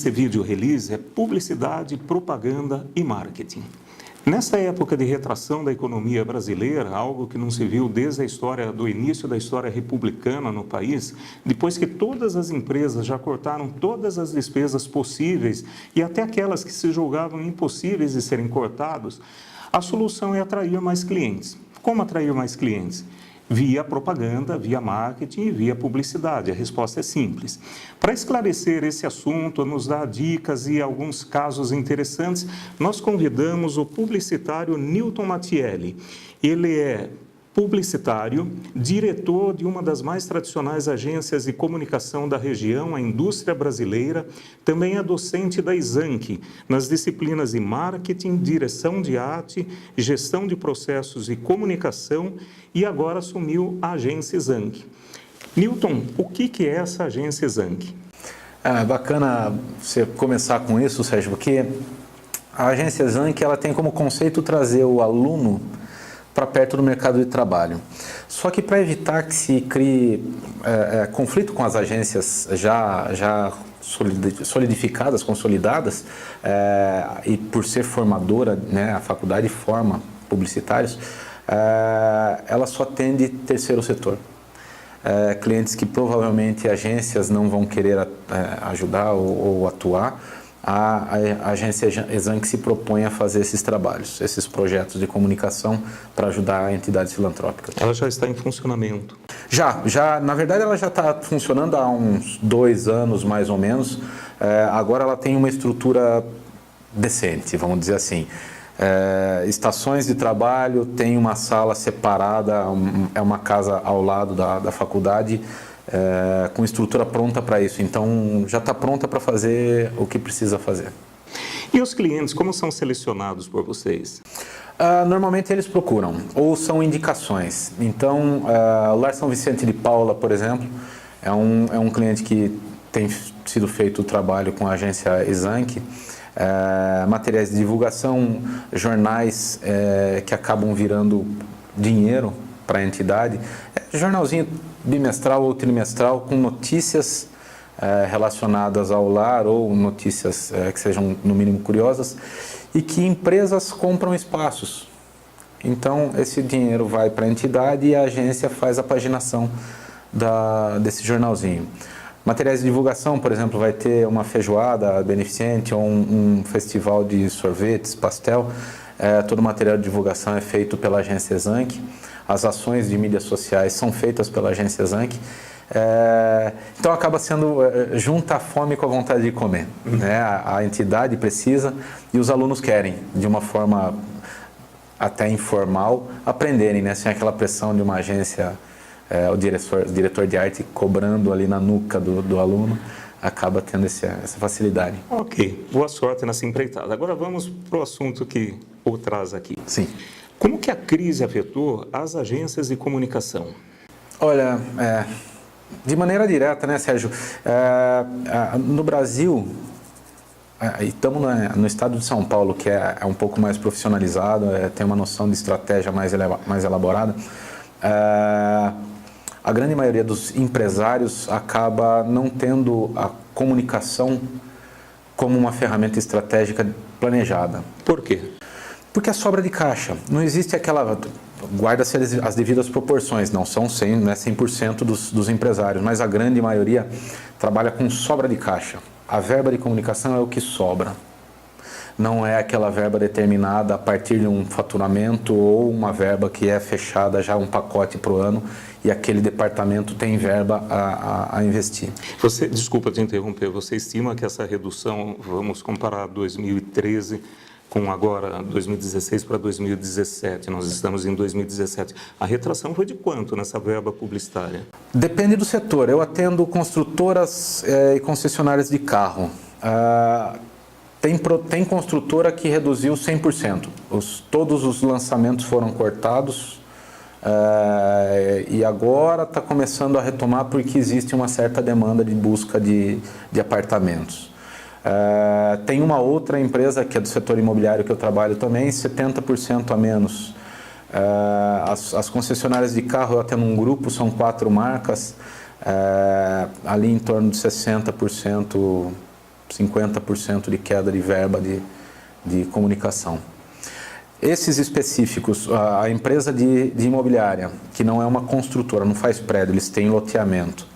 deste vídeo release é publicidade, propaganda e marketing. Nessa época de retração da economia brasileira, algo que não se viu desde a história do início da história republicana no país, depois que todas as empresas já cortaram todas as despesas possíveis e até aquelas que se julgavam impossíveis de serem cortadas, a solução é atrair mais clientes. Como atrair mais clientes? Via propaganda, via marketing e via publicidade. A resposta é simples. Para esclarecer esse assunto, nos dar dicas e alguns casos interessantes, nós convidamos o publicitário Newton Mattielli. Ele é publicitário, diretor de uma das mais tradicionais agências de comunicação da região, a indústria brasileira, também é docente da Exanc, nas disciplinas de marketing, direção de arte, gestão de processos e comunicação, e agora assumiu a agência Exanc. Newton, o que é essa agência Exanc? É bacana você começar com isso, Sérgio, porque a agência Exanc ela tem como conceito trazer o aluno para perto do mercado de trabalho. Só que para evitar que se crie conflito com as agências já solidificadas, consolidadas, e por ser formadora, né, a faculdade forma publicitários, ela só atende terceiro setor. Clientes que provavelmente agências não vão querer ajudar ou atuar, a agência Exanc se propõe a fazer esses trabalhos, esses projetos de comunicação para ajudar entidades filantrópicas. Ela já está em funcionamento? Na verdade ela já está funcionando há uns 2 anos mais ou menos. Agora ela tem uma estrutura decente, vamos dizer assim. Estações de trabalho, tem uma sala separada, é uma casa ao lado da faculdade, com estrutura pronta para isso. Então, já está pronta para fazer o que precisa fazer. E os clientes, como são selecionados por vocês? Normalmente eles procuram, ou são indicações. Então, o Lar São Vicente de Paula, por exemplo, é um cliente que tem sido feito o trabalho com a agência Exanc. Materiais de divulgação, jornais que acabam virando dinheiro para a entidade, jornalzinho bimestral ou trimestral com notícias relacionadas ao lar ou notícias que sejam no mínimo curiosas e que empresas compram espaços. Então esse dinheiro vai para a entidade e a agência faz a paginação desse jornalzinho. Materiais de divulgação, por exemplo, vai ter uma feijoada beneficente ou um festival de sorvetes, pastel. Todo o material de divulgação é feito pela agência Exanc. As ações de mídias sociais são feitas pela agência Exanc. Então acaba sendo junta a fome com a vontade de comer. Né? A entidade precisa e os alunos querem, de uma forma até informal, aprenderem, né? Sem aquela pressão de uma agência, o diretor de arte cobrando ali na nuca do aluno, acaba tendo essa facilidade. Ok, boa sorte nessa empreitada. Agora vamos para o assunto que o traz aqui. Sim. Como que a crise afetou as agências de comunicação? Olha, de maneira direta, né, Sérgio? No Brasil, e estamos no estado de São Paulo, que é um pouco mais profissionalizado, tem uma noção de estratégia mais elaborada. A grande maioria dos empresários acaba não tendo a comunicação como uma ferramenta estratégica planejada. Por quê? Porque é sobra de caixa. Não existe aquela... Guarda-se as devidas proporções, não são 100%, não é 100% dos empresários, mas a grande maioria trabalha com sobra de caixa. A verba de comunicação é o que sobra. Não é aquela verba determinada a partir de um faturamento ou uma verba que é fechada já um pacote para o ano e aquele departamento tem verba a investir. Desculpa te interromper, você estima que essa redução, vamos comparar 2013 com agora 2016 para 2017, nós estamos em 2017, a retração foi de quanto nessa verba publicitária? Depende do setor. Eu atendo construtoras e concessionárias de carro. Tem construtora que reduziu 100%. Todos os lançamentos foram cortados e agora está começando a retomar porque existe uma certa demanda de busca de apartamentos. Tem uma outra empresa que é do setor imobiliário que eu trabalho também, 70% a menos. As concessionárias de carro, eu atendo um grupo, são 4 marcas, ali em torno de 60% 50% de queda de verba de comunicação. Esses específicos, a empresa de imobiliária, que não é uma construtora, não faz prédio, eles têm loteamento.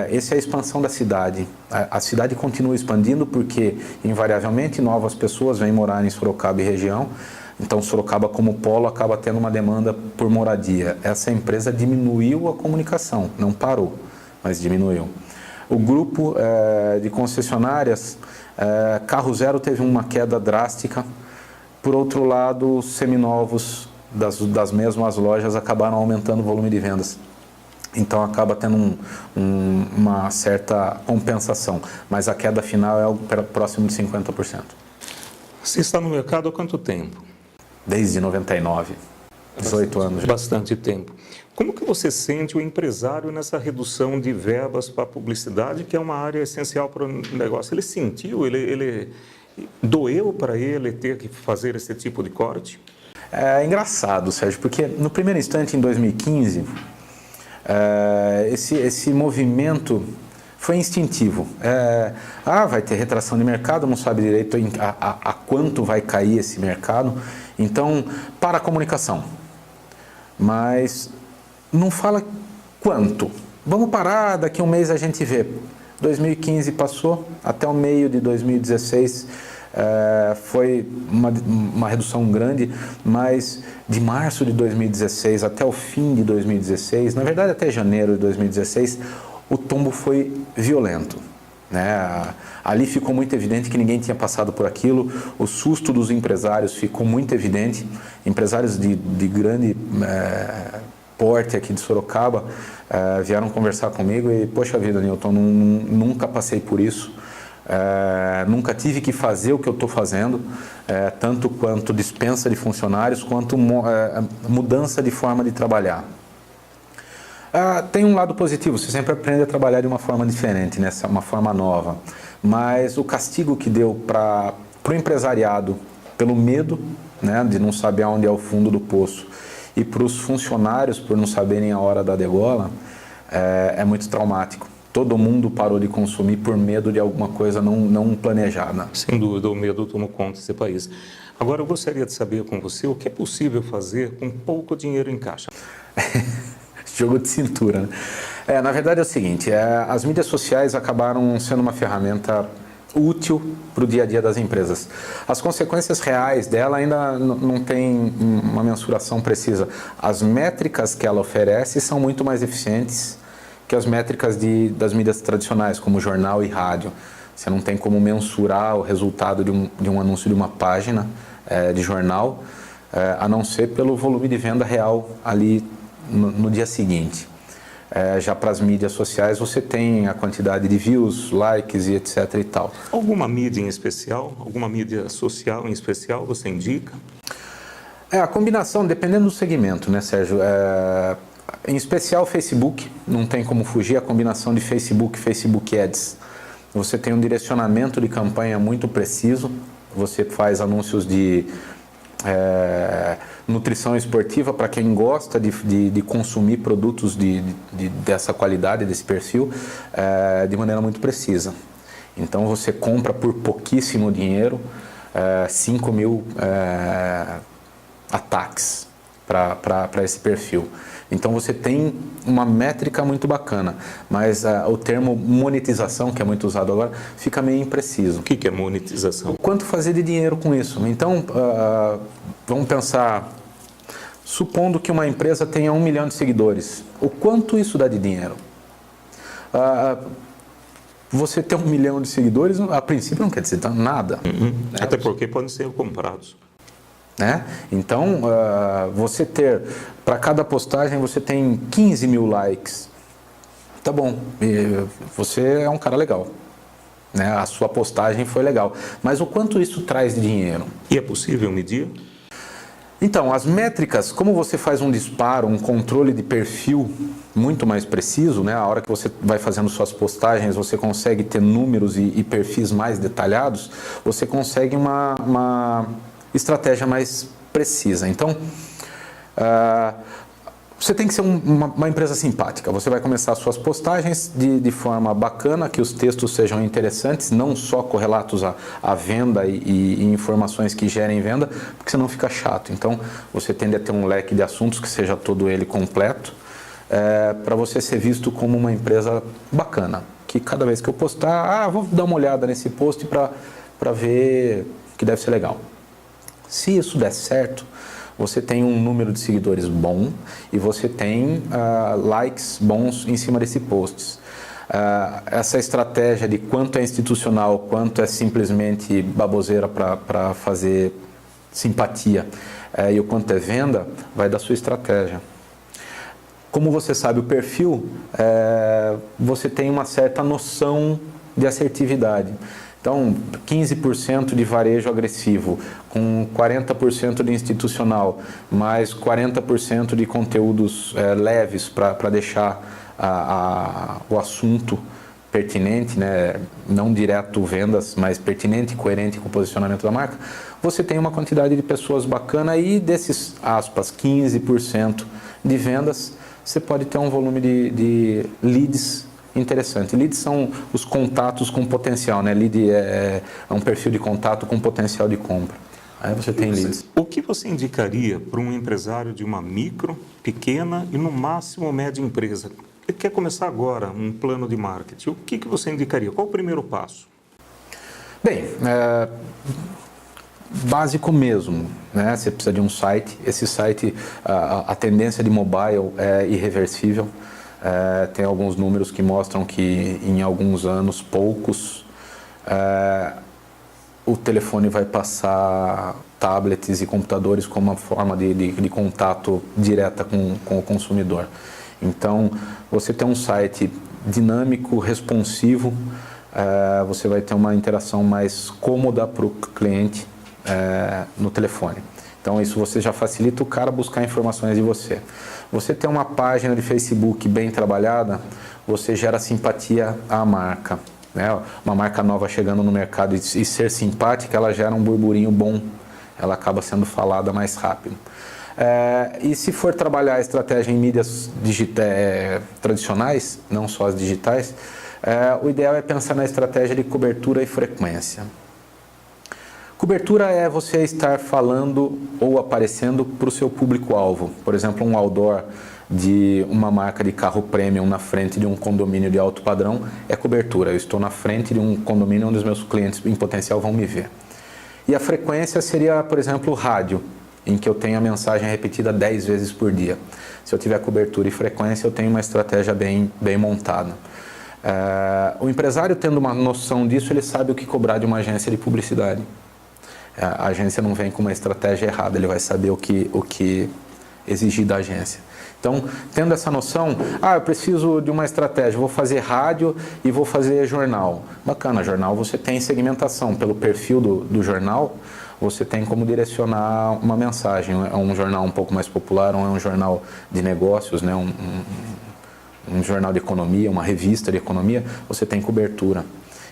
Essa é a expansão da cidade. A cidade continua expandindo porque, invariavelmente, novas pessoas vêm morar em Sorocaba e região. Então, Sorocaba, como polo, acaba tendo uma demanda por moradia. Essa empresa diminuiu a comunicação, não parou, mas diminuiu. O grupo de concessionárias, Carro Zero teve uma queda drástica. Por outro lado, os seminovos das mesmas lojas acabaram aumentando o volume de vendas. Então acaba tendo uma certa compensação, mas a queda final é algo próximo de 50%. Você está no mercado há quanto tempo? Desde 99, 18 anos já. Bastante tempo. Como que você sente o empresário nessa redução de verbas para a publicidade, que é uma área essencial para o negócio? Ele sentiu, ele doeu para ele ter que fazer esse tipo de corte? É engraçado, Sérgio, porque no primeiro instante, em 2015, esse movimento foi instintivo. Vai ter retração de mercado, não sabe direito a quanto vai cair esse mercado, então para a comunicação. Mas não fala quanto. Vamos parar, daqui a um mês a gente vê. 2015 passou, até o meio de 2016 foi uma redução grande, mas de março de 2016 até o fim de 2016, na verdade até janeiro de 2016, o tombo foi violento. Ali ficou muito evidente que ninguém tinha passado por aquilo, o susto dos empresários ficou muito evidente, empresários de grande porte aqui de Sorocaba vieram conversar comigo e, poxa vida, Nilton, nunca passei por isso, nunca tive que fazer o que eu estou fazendo, tanto quanto dispensa de funcionários, quanto mudança de forma de trabalhar. Tem um lado positivo, você sempre aprende a trabalhar de uma forma diferente, uma forma nova, mas o castigo que deu para o empresariado pelo medo, de não saber aonde é o fundo do poço, e para os funcionários por não saberem a hora da degola, é muito traumático. Todo mundo parou de consumir por medo de alguma coisa não planejada. Sem dúvida, o medo tomou conta desse país. Agora, eu gostaria de saber com você o que é possível fazer com pouco dinheiro em caixa. Jogo de cintura, né? Na verdade é o seguinte, as mídias sociais acabaram sendo uma ferramenta útil para o dia a dia das empresas. As consequências reais dela ainda não tem uma mensuração precisa. As métricas que ela oferece são muito mais eficientes que as métricas das mídias tradicionais, como jornal e rádio. Você não tem como mensurar o resultado de um anúncio de uma página de jornal, a não ser pelo volume de venda real ali no dia seguinte. Já para as mídias sociais você tem a quantidade de views, likes e etc e tal. Alguma mídia em especial, alguma mídia social em especial você indica? A combinação, dependendo do segmento, né, Sérgio? Em especial o Facebook, não tem como fugir, a combinação de Facebook e Facebook Ads. Você tem um direcionamento de campanha muito preciso, você faz anúncios de nutrição esportiva para quem gosta de consumir produtos dessa qualidade, desse perfil, de maneira muito precisa. Então você compra por pouquíssimo dinheiro 5 mil ataques para esse perfil. Então você tem uma métrica muito bacana, mas o termo monetização, que é muito usado agora, fica meio impreciso. O que é monetização? O quanto fazer de dinheiro com isso? Então, vamos pensar, supondo que uma empresa tenha 1 milhão de seguidores, o quanto isso dá de dinheiro? Você ter 1 milhão de seguidores, a princípio não quer dizer nada. Né? Até porque podem ser comprados. Então, você ter, para cada postagem, você tem 15 mil likes. Tá bom, você é um cara legal. A sua postagem foi legal. Mas o quanto isso traz de dinheiro? E é possível medir? Então, as métricas, como você faz um disparo, um controle de perfil muito mais preciso, a hora que você vai fazendo suas postagens, você consegue ter números e perfis mais detalhados, você consegue uma estratégia mais precisa. Então, Você tem que ser uma empresa simpática. Você vai começar suas postagens de forma bacana, que os textos sejam interessantes, não só correlatos à venda e informações que gerem venda, porque senão fica chato. Então, você tende a ter um leque de assuntos que seja todo ele completo, para você ser visto como uma empresa bacana. Que cada vez que eu postar, vou dar uma olhada nesse post para ver que deve ser legal. Se isso der certo, você tem um número de seguidores bom e você tem likes bons em cima desse post. Essa estratégia de quanto é institucional, quanto é simplesmente baboseira para fazer simpatia e o quanto é venda, vai da sua estratégia. Como você sabe o perfil, você tem uma certa noção de assertividade. Então, 15% de varejo agressivo, com 40% de institucional, mais 40% de conteúdos leves para deixar o assunto pertinente, né? Não direto vendas, mas pertinente e coerente com o posicionamento da marca, você tem uma quantidade de pessoas bacana e desses, aspas, 15% de vendas, você pode ter um volume de leads interessante. Leads são os contatos com potencial, né? Lead é um perfil de contato com potencial de compra. Aí você tem leads. O que você indicaria para um empresário de uma micro, pequena e no máximo média empresa? Ele quer começar agora um plano de marketing. O que você indicaria? Qual o primeiro passo? Bem, básico mesmo, né? Você precisa de um site. Esse site, a tendência de mobile é irreversível. Tem alguns números que mostram que em alguns anos, poucos, o telefone vai passar tablets e computadores como uma forma de contato direta com o consumidor. Então, você tem um site dinâmico, responsivo, você vai ter uma interação mais cômoda para o cliente no telefone. Então, isso você já facilita o cara buscar informações de você. Você ter uma página de Facebook bem trabalhada, você gera simpatia à marca, né? Uma marca nova chegando no mercado e ser simpática, ela gera um burburinho bom, ela acaba sendo falada mais rápido. E se for trabalhar a estratégia em mídias tradicionais, não só as digitais, o ideal é pensar na estratégia de cobertura e frequência. Cobertura é você estar falando ou aparecendo para o seu público-alvo. Por exemplo, um outdoor de uma marca de carro premium na frente de um condomínio de alto padrão é cobertura. Eu estou na frente de um condomínio onde os meus clientes em potencial vão me ver. E a frequência seria, por exemplo, o rádio, em que eu tenho a mensagem repetida 10 vezes por dia. Se eu tiver cobertura e frequência, eu tenho uma estratégia bem montada. O empresário, tendo uma noção disso, ele sabe o que cobrar de uma agência de publicidade. A agência não vem com uma estratégia errada, ele vai saber o que exigir da agência. Então, tendo essa noção, eu preciso de uma estratégia, vou fazer rádio e vou fazer jornal. Bacana, jornal você tem segmentação pelo perfil do jornal, você tem como direcionar uma mensagem. É um jornal um pouco mais popular, ou é um jornal de negócios, né? um jornal de economia, uma revista de economia, você tem cobertura.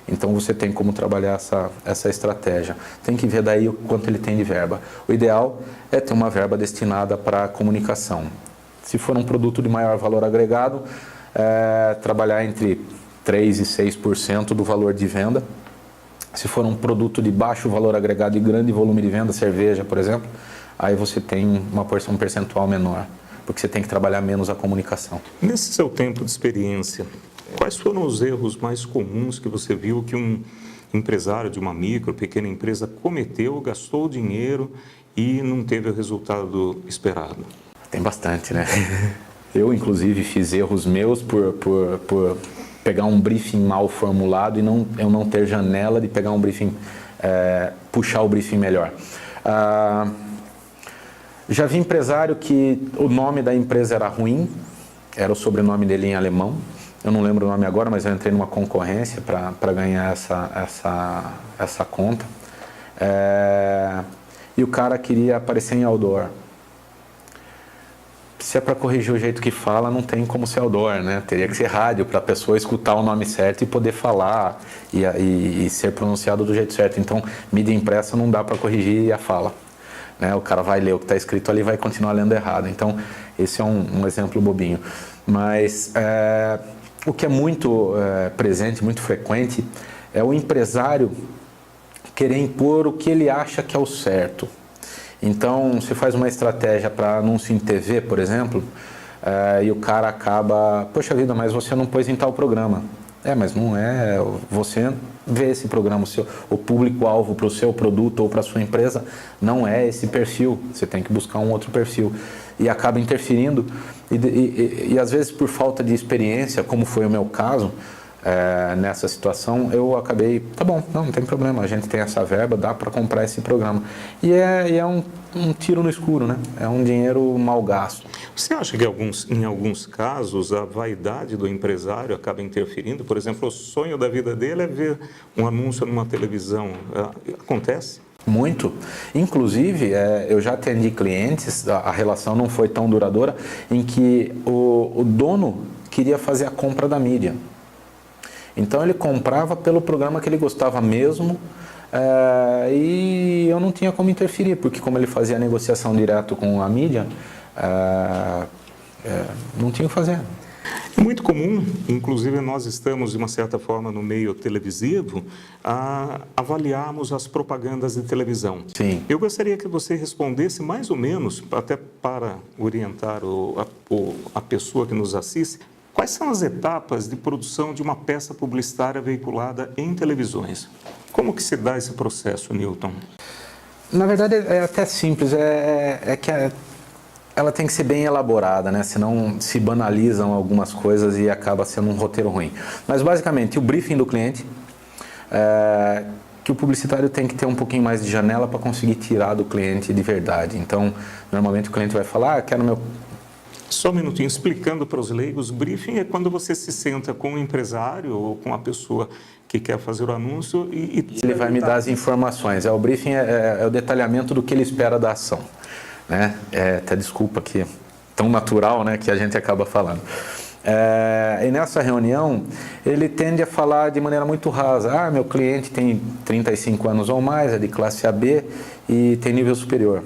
Então você tem como trabalhar essa estratégia. Tem que ver daí o quanto ele tem de verba. O ideal é ter uma verba destinada para a comunicação. Se for um produto de maior valor agregado, trabalhar entre 3% e 6% do valor de venda. Se for um produto de baixo valor agregado e grande volume de venda, cerveja, por exemplo, aí você tem uma porção percentual menor, porque você tem que trabalhar menos a comunicação. Nesse seu tempo de experiência, quais foram os erros mais comuns que você viu que um empresário de uma micro, pequena empresa cometeu, gastou dinheiro e não teve o resultado esperado? Tem bastante, né? Eu, inclusive, fiz erros meus por pegar um briefing mal formulado e eu não ter janela de pegar um briefing, puxar o briefing melhor. Já vi empresário que o nome da empresa era ruim, era o sobrenome dele em alemão. Eu não lembro o nome agora, mas eu entrei numa concorrência para ganhar essa conta. E o cara queria aparecer em outdoor. Se é para corrigir o jeito que fala, não tem como ser outdoor, né? Teria que ser rádio para a pessoa escutar o nome certo e poder falar e ser pronunciado do jeito certo. Então, mídia impressa não dá para corrigir a fala. né? O cara vai ler o que está escrito ali e vai continuar lendo errado. Então, esse é um exemplo bobinho. Mas o que é muito presente, muito frequente, é o empresário querer impor o que ele acha que é o certo. Então, você faz uma estratégia para anúncio em TV, por exemplo, e o cara acaba, poxa vida, mas você não pôs em tal programa. Mas não é, você vê esse programa, o público-alvo para o seu produto ou para a sua empresa não é esse perfil, você tem que buscar um outro perfil. E acaba interferindo, e às vezes por falta de experiência, como foi o meu caso, nessa situação, eu acabei, tá bom, não tem problema, a gente tem essa verba, dá para comprar esse programa. E é um tiro no escuro, né? É um dinheiro mal gasto. Você acha que em alguns casos a vaidade do empresário acaba interferindo? Por exemplo, o sonho da vida dele é ver um anúncio numa televisão. Acontece? Muito. Inclusive, eu já atendi clientes, a relação não foi tão duradoura, em que o dono queria fazer a compra da mídia. Então ele comprava pelo programa que ele gostava mesmo, e eu não tinha como interferir, porque como ele fazia a negociação direto com a mídia, não tinha o que fazer. É muito comum, inclusive nós estamos de uma certa forma no meio televisivo, a avaliarmos as propagandas de televisão. Sim. Eu gostaria que você respondesse mais ou menos, até para orientar a pessoa que nos assiste, quais são as etapas de produção de uma peça publicitária veiculada em televisões? Como que se dá esse processo, Newton? Na verdade é até simples, que ela tem que ser bem elaborada, né? Senão se banalizam algumas coisas e acaba sendo um roteiro ruim. Mas basicamente o briefing do cliente, que o publicitário tem que ter um pouquinho mais de janela para conseguir tirar do cliente de verdade. Então, normalmente o cliente vai falar, quero meu... Só um minutinho, explicando para os leigos, briefing é quando você se senta com o empresário ou com a pessoa que quer fazer o anúncio e ele vai me dar as informações. O briefing é o detalhamento do que ele espera da ação, né? Até desculpa que tão natural, né, que a gente acaba falando. E nessa reunião ele tende a falar de maneira muito rasa. Meu cliente tem 35 anos ou mais, é de classe AB e tem nível superior.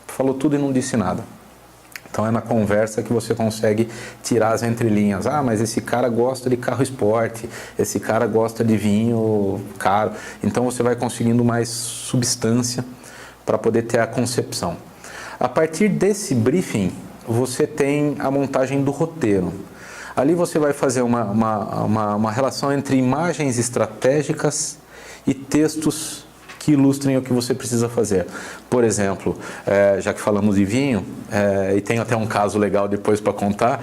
Falou tudo e não disse nada. Então é na conversa que você consegue tirar as entrelinhas. Mas esse cara gosta de carro esporte, esse cara gosta de vinho caro. Então você vai conseguindo mais substância para poder ter a concepção. A partir desse briefing, você tem a montagem do roteiro. Ali você vai fazer uma relação entre imagens estratégicas e textos que ilustrem o que você precisa fazer. Por exemplo, já que falamos de vinho, e tenho até um caso legal depois para contar,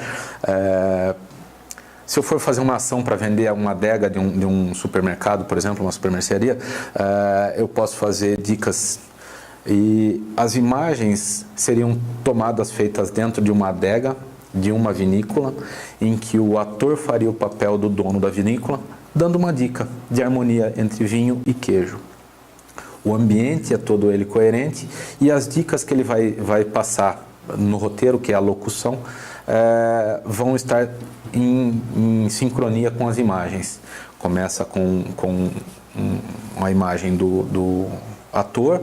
se eu for fazer uma ação para vender uma adega de um supermercado, por exemplo, uma supermercearia, eu posso fazer dicas e as imagens seriam tomadas feitas dentro de uma adega, de uma vinícola, em que o ator faria o papel do dono da vinícola, dando uma dica de harmonia entre vinho e queijo. O ambiente é todo ele coerente e as dicas que ele vai passar no roteiro, que é a locução, vão estar em sincronia com as imagens. Começa com uma imagem do ator,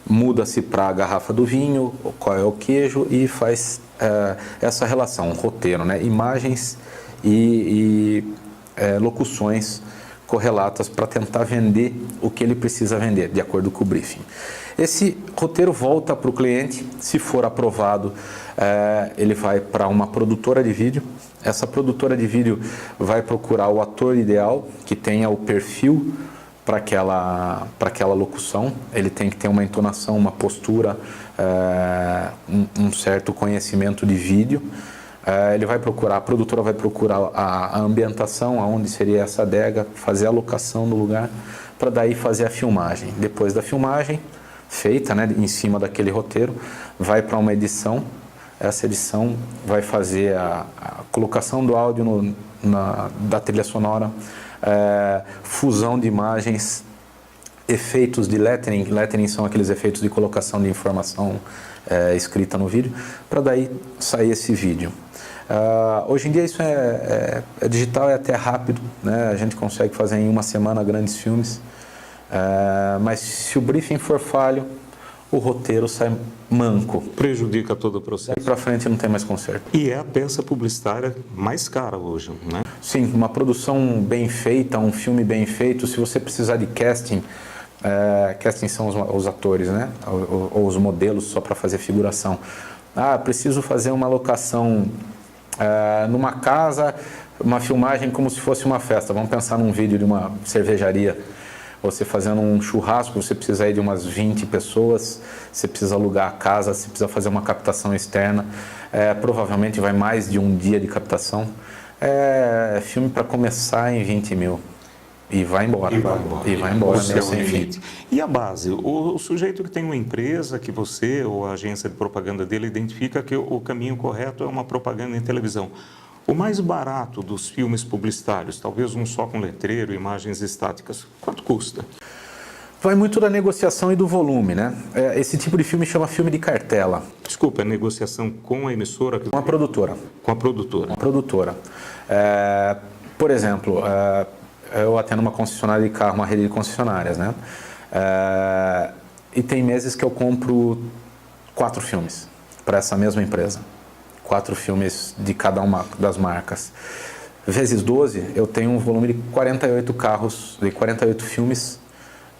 muda-se para a garrafa do vinho, qual é o queijo e faz essa relação, um roteiro, né? Imagens e locuções correlatas para tentar vender o que ele precisa vender, de acordo com o briefing. Esse roteiro volta para o cliente, se for aprovado, ele vai para uma produtora de vídeo. Essa produtora de vídeo vai procurar o ator ideal, que tenha o perfil para aquela locução. Ele tem que ter uma entonação, uma postura, um certo conhecimento de vídeo. A produtora vai procurar a ambientação, aonde seria essa adega, fazer a locação no lugar, para daí fazer a filmagem. Depois da filmagem, feita, né, em cima daquele roteiro, vai para uma edição. Essa edição vai fazer a colocação do áudio da trilha sonora, fusão de imagens, efeitos de lettering. Lettering são aqueles efeitos de colocação de informação escrita no vídeo, para daí sair esse vídeo. Hoje em dia isso é digital, é até rápido, né? A gente consegue fazer em uma semana grandes filmes, mas se o briefing for falho o roteiro sai manco. Prejudica todo o processo. Daí para frente não tem mais conserto. E é a peça publicitária mais cara hoje, né? Sim, uma produção bem feita, um filme bem feito, se você precisar de casting, casting são os atores, né? Ou os modelos só para fazer figuração. Ah, preciso fazer uma locação numa casa, uma filmagem como se fosse uma festa. Vamos pensar num vídeo de uma cervejaria. Você fazendo um churrasco, você precisa ir de umas 20 pessoas, você precisa alugar a casa, você precisa fazer uma captação externa. Provavelmente vai mais de um dia de captação. Filme para começar em 20 mil. E vai embora. E vai embora mesmo sem fim. E a base? O sujeito que tem uma empresa que você ou a agência de propaganda dele identifica que o caminho correto é uma propaganda em televisão. O mais barato dos filmes publicitários, talvez um só com letreiro, imagens estáticas, quanto custa? Vai muito da negociação e do volume, né? Esse tipo de filme chama filme de cartela. Desculpa, é negociação com a emissora? Com a produtora. Com a produtora. Com a produtora. Por exemplo, eu atendo uma concessionária de carro, uma rede de concessionárias, né? E tem meses que eu compro 4 filmes para essa mesma empresa. 4 filmes de cada uma das marcas. Vezes 12, eu tenho um volume de 48 carros, de 48 filmes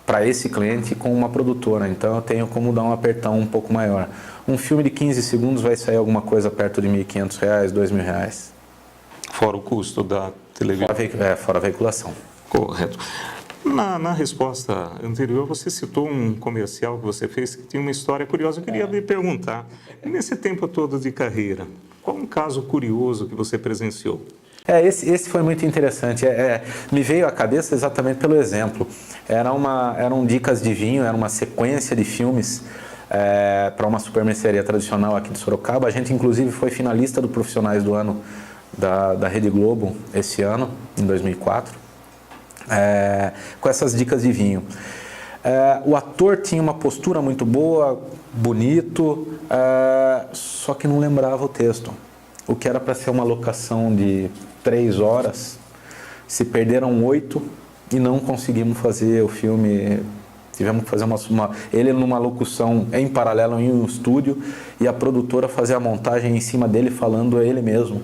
para esse cliente com uma produtora. Então eu tenho como dar um apertão um pouco maior. Um filme de 15 segundos vai sair alguma coisa perto de R$ 1.500, R$ 2.000. Fora o custo da televisão. Fora a veiculação. Correto. Na resposta anterior, você citou um comercial que você fez que tinha uma história curiosa. Eu queria lhe perguntar, nesse tempo todo de carreira, qual um caso curioso que você presenciou? Esse foi muito interessante. Me veio à cabeça exatamente pelo exemplo. Eram dicas de vinho, era uma sequência de filmes para uma supermercearia tradicional aqui de Sorocaba. A gente, inclusive, foi finalista do Profissionais do Ano da Rede Globo esse ano, em 2004. Com essas dicas de vinho. O ator tinha uma postura muito boa, bonito, só que não lembrava o texto. O que era para ser uma locação de 3 horas, se perderam 8 e não conseguimos fazer o filme. Tivemos que fazer ele numa locução em paralelo em um estúdio e a produtora fazer a montagem em cima dele falando a ele mesmo.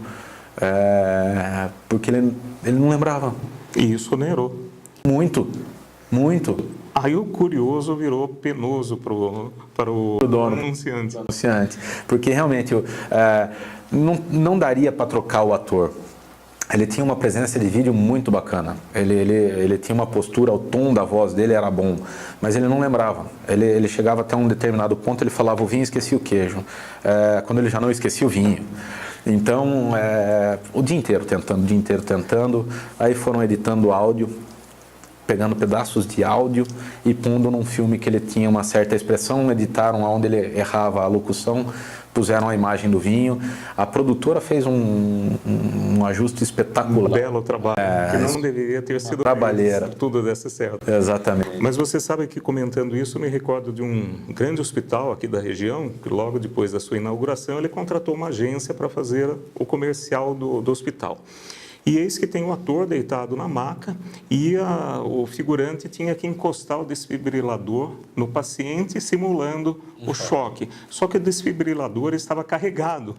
Porque ele não lembrava. E isso onerou. Muito. Aí o curioso virou penoso para o dono, anunciante. Porque realmente não daria para trocar o ator. Ele tinha uma presença de vídeo muito bacana. Ele tinha uma postura, o tom da voz dele era bom, mas ele não lembrava. Ele chegava até um determinado ponto, ele falava o vinho, esquecia o queijo. Quando ele já não esquecia o vinho. Então, o dia inteiro tentando, aí foram editando áudio, pegando pedaços de áudio e pondo num filme que ele tinha uma certa expressão, editaram onde ele errava a locução, puseram a imagem do vinho. A produtora fez um ajuste espetacular. Um belo trabalho, que não deveria ter sido trabalheira. Feito, tudo desse certo. Exatamente. Mas você sabe que, comentando isso, eu me recordo de um grande hospital aqui da região, que logo depois da sua inauguração, ele contratou uma agência para fazer o comercial do hospital. E eis que tem o ator deitado na maca e o figurante tinha que encostar o desfibrilador no paciente, simulando o choque. Só que o desfibrilador estava carregado.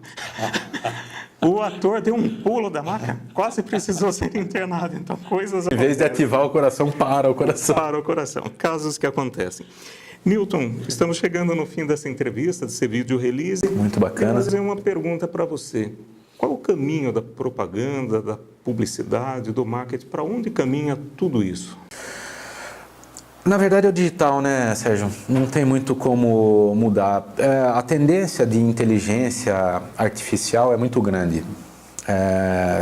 O ator deu um pulo da maca, quase precisou ser internado. Então, coisas Em vez de ativar o coração, para o coração. Para o coração. Casos que acontecem. Newton, estamos chegando no fim dessa entrevista, desse vídeo release. Muito bacana. Vou fazer uma pergunta para você. Qual o caminho da propaganda, da publicidade, do marketing? Para onde caminha tudo isso? Na verdade é o digital, né, Sérgio? Não tem muito como mudar. A tendência de inteligência artificial é muito grande.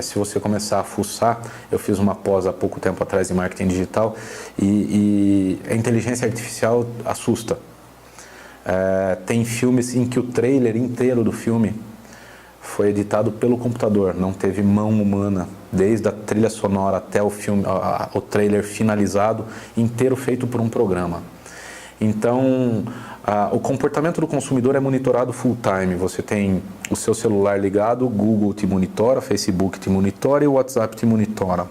Se você começar a fuçar, eu fiz uma pós há pouco tempo atrás em marketing digital e a inteligência artificial assusta. Tem filmes em que o trailer inteiro do filme foi editado pelo computador, não teve mão humana, desde a trilha sonora até o filme, o trailer finalizado, inteiro feito por um programa. Então, o comportamento do consumidor é monitorado full time. Você tem o seu celular ligado, o Google te monitora, o Facebook te monitora e o WhatsApp te monitora.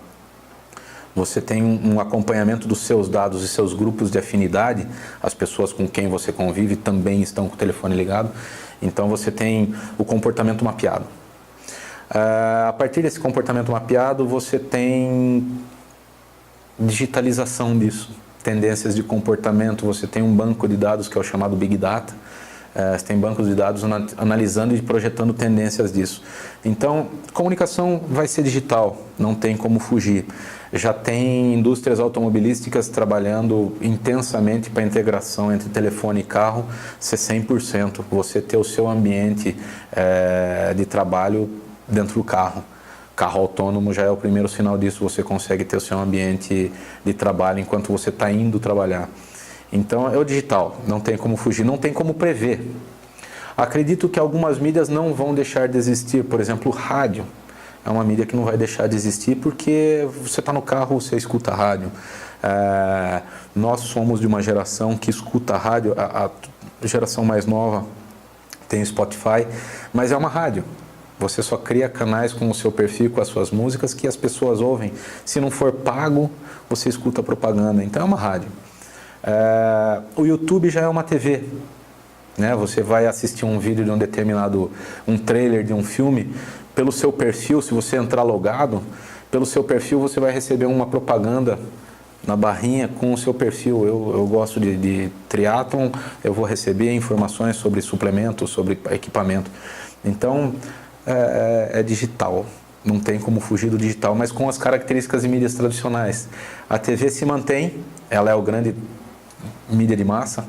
você tem um acompanhamento dos seus dados e seus grupos de afinidade, as pessoas com quem você convive também estão com o telefone ligado, então você tem o comportamento mapeado. A partir desse comportamento mapeado, você tem digitalização disso, tendências de comportamento, você tem um banco de dados que é o chamado Big Data, você tem bancos de dados analisando e projetando tendências disso. Então, comunicação vai ser digital, não tem como fugir. Já tem indústrias automobilísticas trabalhando intensamente para a integração entre telefone e carro ser 100%. Você ter o seu ambiente de trabalho dentro do carro. Carro autônomo já é o primeiro sinal disso, você consegue ter o seu ambiente de trabalho enquanto você está indo trabalhar. Então é o digital, não tem como fugir, não tem como prever. Acredito que algumas mídias não vão deixar de existir, por exemplo, o rádio. É uma mídia que não vai deixar de existir porque você está no carro, você escuta rádio. Nós somos de uma geração que escuta rádio, a geração mais nova tem Spotify, mas é uma rádio. Você só cria canais com o seu perfil, com as suas músicas que as pessoas ouvem. Se não for pago, você escuta propaganda. Então é uma rádio. O YouTube já é uma TV. Né? Você vai assistir um vídeo de um trailer de um filme, pelo seu perfil, se você entrar logado, pelo seu perfil você vai receber uma propaganda na barrinha com o seu perfil. Eu gosto de triatlon, eu vou receber informações sobre suplementos, sobre equipamento. Então, é digital, não tem como fugir do digital, mas com as características de mídias tradicionais. A TV se mantém, ela é o grande mídia de massa,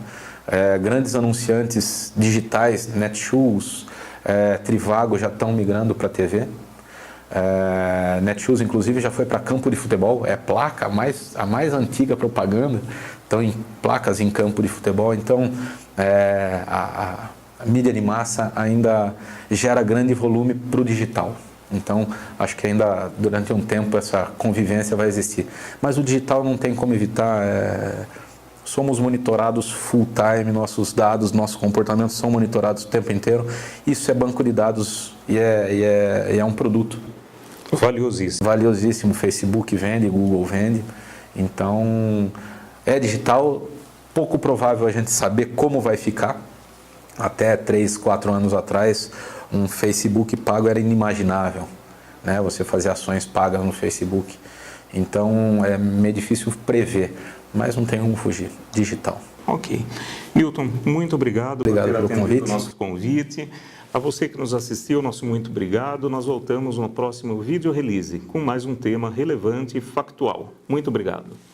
grandes anunciantes digitais, Netshoes, Trivago já estão migrando para a TV. Netshoes, inclusive, já foi para campo de futebol, placa, a mais antiga propaganda, estão em placas em campo de futebol. Então, a mídia de massa ainda gera grande volume para o digital. Então, acho que ainda durante um tempo essa convivência vai existir. Mas o digital não tem como evitar. Somos monitorados full time, nossos dados, nossos comportamentos são monitorados o tempo inteiro. Isso é banco de dados e é um produto. Valiosíssimo. Valiosíssimo. Facebook vende, Google vende. Então, é digital. Pouco provável a gente saber como vai ficar. Até 3, 4 anos atrás, um Facebook pago era inimaginável. Né? Você fazer ações pagas no Facebook. Então, é meio difícil prever. Mas não tem como fugir, digital. Ok. Milton, muito obrigado por ter atendido o nosso convite. A você que nos assistiu, nosso muito obrigado. Nós voltamos no próximo vídeo release com mais um tema relevante e factual. Muito obrigado.